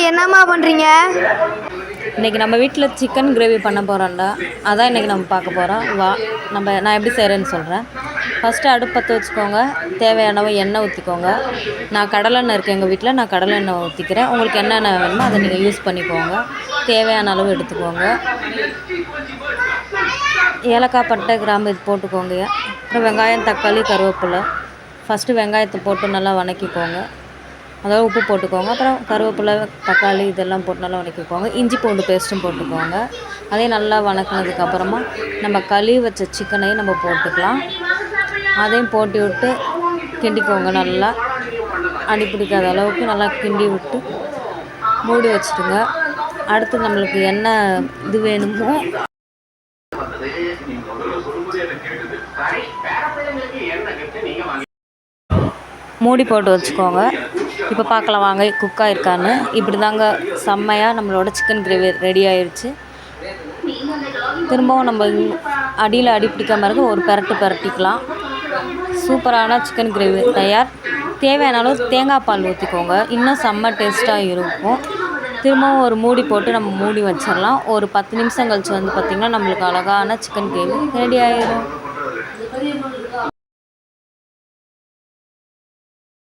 என்னம்மா பண்ணுறீங்க? இன்றைக்கி நம்ம வீட்டில் சிக்கன் கிரேவி பண்ண போகிறோம்டா. அதான் இன்றைக்கி நம்ம பார்க்க போகிறோம். வா நான் எப்படி செய்கிறேன்னு சொல்கிறேன். ஃபஸ்ட்டு அடுப்பு பற்ற வச்சுக்கோங்க. தேவையானவ எண்ணெய் ஊற்றிக்கோங்க. நான் கடலெண்ணெய் இருக்குது எங்கள் வீட்டில், நான் கடலெண்ணெய் ஊற்றிக்கிறேன். உங்களுக்கு என்னென்ன வேணுமோ அதை நீங்கள் யூஸ் பண்ணிக்கோங்க. தேவையான அளவு எடுத்துக்கோங்க. ஏலக்காய், பட்டை, கிராம்பு இது போட்டுக்கோங்க. அப்புறம் வெங்காயம், தக்காளி, கருவேப்பிலை. ஃபஸ்ட்டு வெங்காயத்தை போட்டு நல்லா வதக்கிக்கோங்க. அதாவது உப்பு போட்டுக்கோங்க. அப்புறம் கருவேப்பிலை, தக்காளி இதெல்லாம் போட்டு நல்லா வதக்கிக்கோங்க. இஞ்சி பூண்டு பேஸ்ட்டும் போட்டுக்கோங்க. அதையும் நல்லா வதக்கினதுக்கப்புறமா நம்ம கழுவி வச்ச சிக்கனையும் நம்ம போட்டுக்கலாம். அதையும் போட்டு விட்டு கிண்டிக்கோங்க. நல்லா அடி பிடிக்காத அளவுக்கு நல்லா கிண்டி விட்டு மூடி வச்சுடுங்க. அடுத்து நம்மளுக்கு என்ன இது வேணுமோ மூடி போட்டு வச்சுக்கோங்க. இப்போ பார்க்கலாம் வாங்க குக் ஆகிருக்கான்னு. இப்படி தாங்க செம்மையாக நம்மளோட சிக்கன் கிரேவி ரெடி ஆயிடுச்சு. திரும்பவும் நம்ம அடியில் அடி பிடிக்காமல் இருக்க ஒரு பரட்டிக்கலாம். சூப்பரான சிக்கன் கிரேவி தயார். தேவையான அளவு தேங்காய் பால் ஊற்றிக்கோங்க. இன்னும் செம்ம டேஸ்ட்டாக இருக்கும். திரும்பவும் ஒரு மூடி போட்டு நம்ம மூடி வச்சிடலாம். ஒரு 10 நிமிஷம் கழிச்சு பார்த்திங்கன்னா நம்மளுக்கு அழகான சிக்கன் கிரேவி ரெடி ஆகிடும்.